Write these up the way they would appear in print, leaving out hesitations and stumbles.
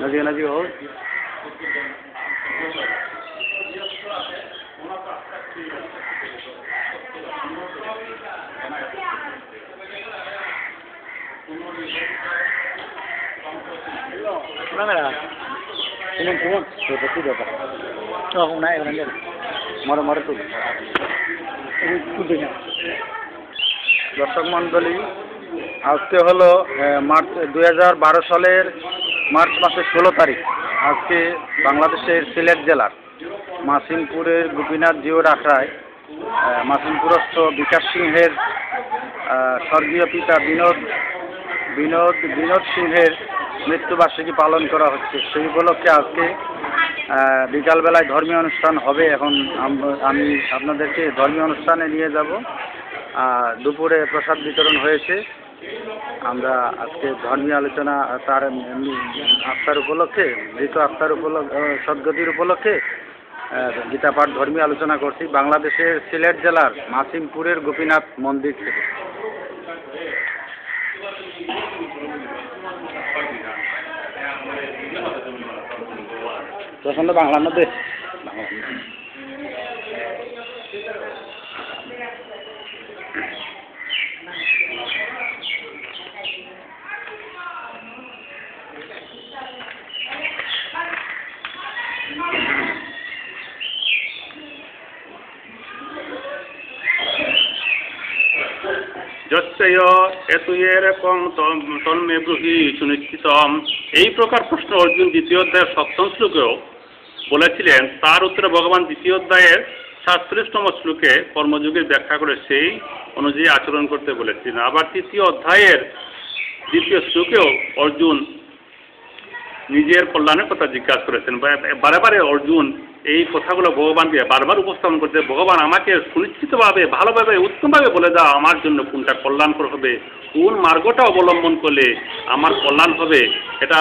নদী হোক দর্শক মন্ডলী, আজকে হলো মার্চ 2012 সালের মার্চ মাসের 16 তারিখ। আজকে বাংলাদেশের সিলেট জেলার মাসিমপুরের গোপীনাথ জিওর আখড়ায় মাসিমপুরস্থ বিকাশ সিংহের স্বর্গীয় পিতা বিনোদ সিংহের মৃত্যুবার্ষিকী পালন করা হচ্ছে। সেই উপলক্ষে আজকে বিকালবেলায় ধর্মীয় অনুষ্ঠান হবে। এখন আমি আপনাদেরকে ধর্মীয় অনুষ্ঠানে নিয়ে যাব। দুপুরে প্রসাদ বিতরণ হয়েছে। আমরা আজকে ধর্মীয় আলোচনা তার আত্মার উপলক্ষে, মৃত আত্মার সদ্গতির উপলক্ষে গীতা পাঠ ধর্মীয় আলোচনা করছি বাংলাদেশের সিলেট জেলার মাসিমপুরের গোপীনাথ মন্দির থেকে। তখন তো বাংলার মধ্যে যস্য এতুয়েরকম তন্মে ব্রুহি সুনিশ্চিতম। এই প্রকার প্রশ্ন অর্জুন দ্বিতীয় অধ্যায়ের 7ম শ্লোকেও বলেছিলেন। তার উত্তরে ভগবান দ্বিতীয় অধ্যায়ের 47তম শ্লোকে কর্মযোগের ব্যাখ্যা করে সেই অনুযায়ী আচরণ করতে বলেছিলেন। আবার তৃতীয় অধ্যায়ের 2য় শ্লোকেও অর্জুন নিজের কল্যাণের কথা জিজ্ঞাসা করেছেন। বারে বারে অর্জুন এই কথাগুলো ভগবানকে বারবার উপস্থাপন করতে, ভগবান আমাকে সুনিশ্চিতভাবে, ভালোভাবে, উত্তমভাবে বলে দাও আমার জন্য কোনটা কল্যাণকর হবে, কোন মার্গটা অবলম্বন করলে আমার কল্যাণ হবে, এটা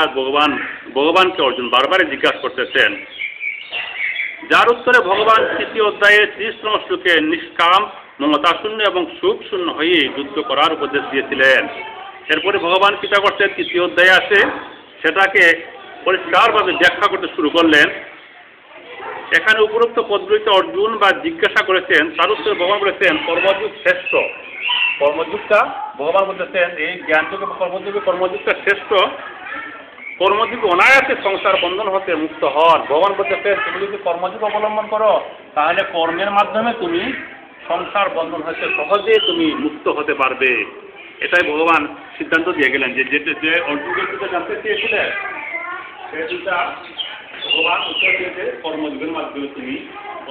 ভগবানকে অর্জুন বারবারে জিজ্ঞাসা করতেছেন। যার উত্তরে ভগবান তৃতীয় অধ্যায়ে 30তম শ্লোকে নিষ্কাম, মমতাশূন্য এবং সুখ শূন্য হয়ে যুদ্ধ করার উপদেশ দিয়েছিলেন। এরপরে ভগবান চিন্তা করছেন তৃতীয় অধ্যায়ে আছে, সেটাকে পরিষ্কারভাবে ব্যাখ্যা করতে শুরু করলেন। এখানে উপরোক্ত পদগুলিতে অর্জুন জিজ্ঞাসা করেছেন, তার উত্তরে ভগবান বলেছেন কর্মযুগ শ্রেষ্ঠ। কর্মযুগটা ভগবান বলতেছেন এই জ্ঞানযুগ কর্মযুগটা শ্রেষ্ঠ। কর্মযুগ অনায়াসে সংসার বন্ধন হতে মুক্ত হন। ভগবান বলতেছেন তুমি যদি কর্মযুগ অবলম্বন করো তাহলে কর্মের মাধ্যমে তুমি সংসার বন্ধন হতে সহজে তুমি মুক্ত হতে পারবে। এটাই ভগবান সিদ্ধান্ত দিয়ে গেলেন যে অর্জুনের যেটা জানতে চেয়েছিলেন সেটা ভগবান উত্তর দিয়েছে কর্মযুগের মাধ্যমে তুমি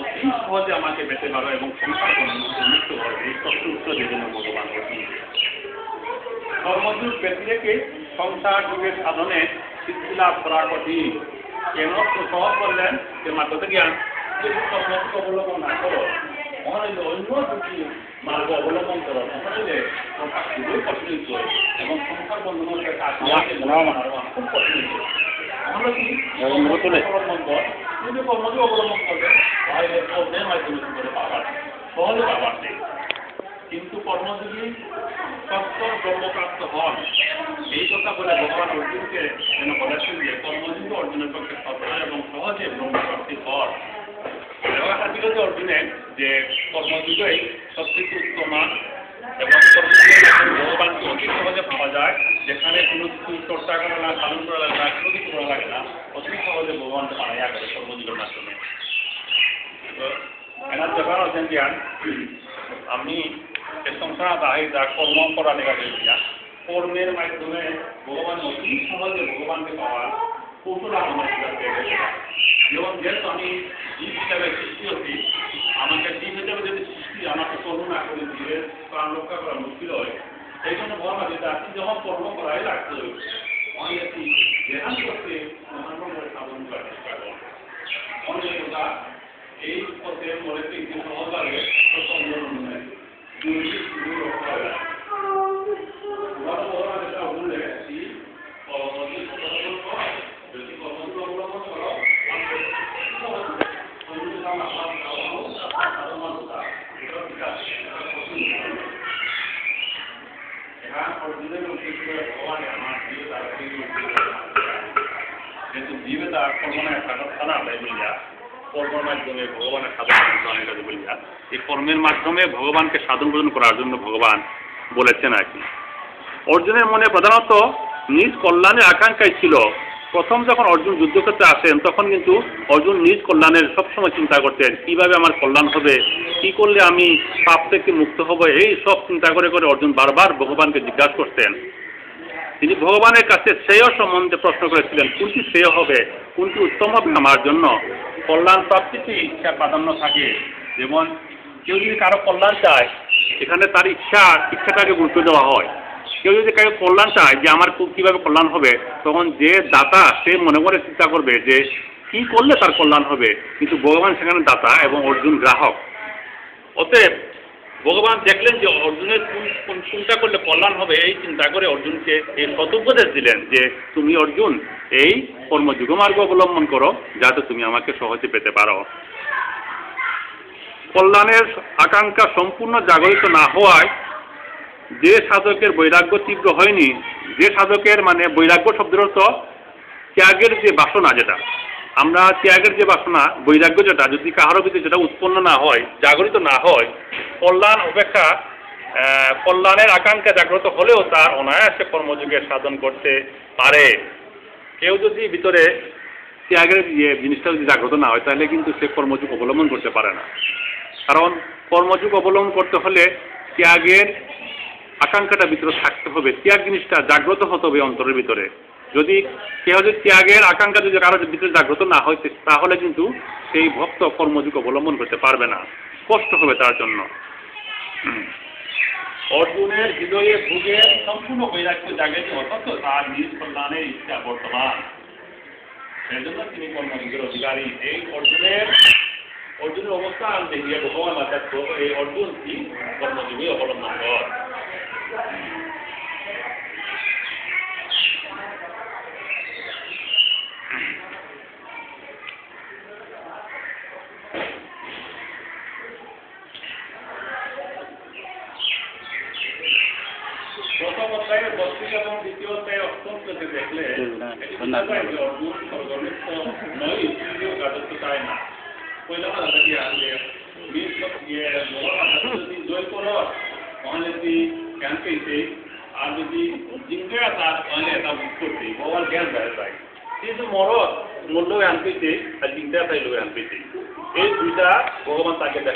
অতি সহজে আমাকে পেতে পারো এবং সংসার বন্ধন হতে মুক্ত হবে। এই প্রশ্ন উত্তর দিয়ে জন্য ভগবান কর্মযুগ ব্যক্তি রেখে সংসার যুগের সাধনে সিদ্ধি লাভ করা কঠিন। কেন সহজ করলেন যে মাধ্যমে জ্ঞান যদি কর্মযুগ অবলম্বন না করো তাহলে অন্য দুটি মার্গ অবলম্বন করো তাহলে খুবই কঠিন এবং সংসার বন্ধন হতে খুব কঠিন। আমরা কি যদি কর্মযুগ অবলম্বন করবে তাহলে কর্মের মাধ্যমে করে পাবার সহজে পাবার। কিন্তু কর্মযোগী সত্তর ব্রহ্মপ্রাপ্ত হন এই কথা বলে ভগবান অর্জুনকে যেন বলেছেন যে কর্মযোগী অর্জুনের পক্ষে সত্য এবং সহজে ব্রহ্মপ্রাপ্তি হন। ব্যবহার ছিল যে অর্জুনের যে কর্মযুগেই সবথেকে উত্তমান এবং ভগবানকে অতি সহজে পাওয়া যায়, যেখানে কোনো কিছু চর্চা করা না, সাধন করা লাগে না, কোনো কিছু করা লাগে না, অতি সহজে ভগবানকে পাওয়া করে কর্মযুগের মাধ্যমে। এনার ব্যাপার আছেন জ্ঞান আমি এ সংসার দাহিদা কর্ম করা লেখা দিয়া কর্মের মাধ্যমে ভগবান অতি সহজে ভগবানকে পাওয়ার কৌশল আমার যেমন যেহেতু আমি জীব হিসাবে সৃষ্টি হচ্ছি, আমাকে জীব হিসাবে যদি সৃষ্টি আমাকে কর্ম না করে দিয়ে প্রাণ রক্ষা করা মুশকিল হয়, সেই জন্য ভগবান যেটা আপনি যখন কর্ম করাই লাগতে হবে অনেক ধ্যান করতে সাধন করার চেষ্টা করেন। অনেক কথা এই পথে মনে একটু সহজ লাগে কর্মের সাধনা আদায় বলিয়া কর্মের মাধ্যমে ভগবানের সাধন বলিয়া এই কর্মের মাধ্যমে ভগবানকে সাধন ভোজন করার জন্য ভগবান বলেছেন আর কি। অর্জুনের মনে প্রধানত নিজ কল্যাণের আকাঙ্ক্ষাই ছিল। প্রথম যখন অর্জুন যুদ্ধক্ষেত্রে আসেন তখন কিন্তু অর্জুন নিজ কল্যাণের সবসময় চিন্তা করতেন, কিভাবে আমার কল্যাণ হবে, কি করলে আমি পাপ থেকে মুক্ত হব, এই সব চিন্তা করে করে অর্জুন বারবার ভগবানকে জিজ্ঞাসা করতেন। তিনি ভগবানের কাছে শ্রেয় সম্বন্ধে প্রশ্ন করেছিলেন, কোনটি শ্রেয় হবে, কোনটি উত্তম হবে আমার জন্য। কল্যাণ প্রাপ্তিতে ইচ্ছা প্রাধান্য থাকে। যেমন কেউ যদি কারো কল্যাণ চায়, এখানে তার ইচ্ছাটাকে গুরুত্ব দেওয়া হয়। কেউ যদি কারো কল্যাণ চায় যে আমার কীভাবে কল্যাণ হবে, তখন যে দাতা সে মনে মনে চিন্তা করবে যে কী করলে তার কল্যাণ হবে। কিন্তু ভগবান সেখানে দাতা এবং অর্জুন গ্রাহক। অতএব ভগবান দেখলেন যে অর্জুনের কোনটা করলে কল্যাণ হবে, এই চিন্তা করে অর্জুনকে এই সদুপদেশ দিলেন যে তুমি অর্জুন এই কর্মযোগ মার্গ অবলম্বন করো, যাতে তুমি আমাকে সহজে পেতে পারো। কল্যাণের আকাঙ্ক্ষা সম্পূর্ণ জাগরিত না হওয়ায় যে সাধকের বৈরাগ্য তীব্র হয়নি, যে সাধকের মানে বৈরাগ্য শব্দের অর্থ ত্যাগের যে বাসনা, যেটা আমরা ত্যাগের যে বাসনা বৈরাগ্য, যেটা যদি কাহারও ভিতরে যেটা উৎপন্ন না হয়, জাগরিত না হয়, কল্যাণ অপেক্ষা কল্যাণের আকাঙ্ক্ষা জাগ্রত হলেও তার অনায়াসে কর্মযোগের সাধন করতে পারে। কেউ যদি ভিতরে ত্যাগের জিনিসটা যদি জাগ্রত না হয়, তাহলে কিন্তু সে কর্মযোগ অবলম্বন করতে পারে না। কারণ কর্মযোগ অবলম্বন করতে হলে ত্যাগের আকাঙ্ক্ষাটা ভিতরে থাকতে হবে, ত্যাগ জিনিসটা জাগ্রত হতে হবে অন্তরের ভিতরে। যদি কেউ যদি ত্যাগের আকাঙ্ক্ষা যদি কারোর ভিতরে জাগ্রত না হয়, তাহলে কিন্তু সেই ভক্ত কর্মযোগ অবলম্বন করতে পারবে না, কষ্ট হবে তার জন্য। অর্জুনের হৃদয়ে ভোগের সম্পূর্ণ বৈরাগ্য জাগেনি, অথচ তার নিজ কল্যাণের ইচ্ছা বর্তমান। সেই জন্য তিনি কর্মযোগের অধিকারী। এই অর্জুনের অবস্থান দেখিয়ে ভগবান আচার্য এই অর্জুন কি কর্মযোগী অবলম্বন কর। প্রথম অধ্যায়ে 32 এবং দ্বিতীয় অধ্যায়ে 8ম শ্লোকে দেখলে অর্জুন সর্বনিষ্ঠ নয়, স্ত্রীও গাজত্ব চায় না। পয়লা কথা কি আসলে যদি জয় করো তাহলে যদি জ্ঞান পেয়েছে, আর যদি জিজ্ঞে তার তাহলে এটা বুঝ করতে ভগবান জ্ঞান দেয় যায়। কিন্তু মরলেও জ্ঞান পেয়েছে আর জিজ্ঞাসা চাইলেও জ্ঞান পেয়েছে, এই দুইটা ভগবান তাকে দেখা।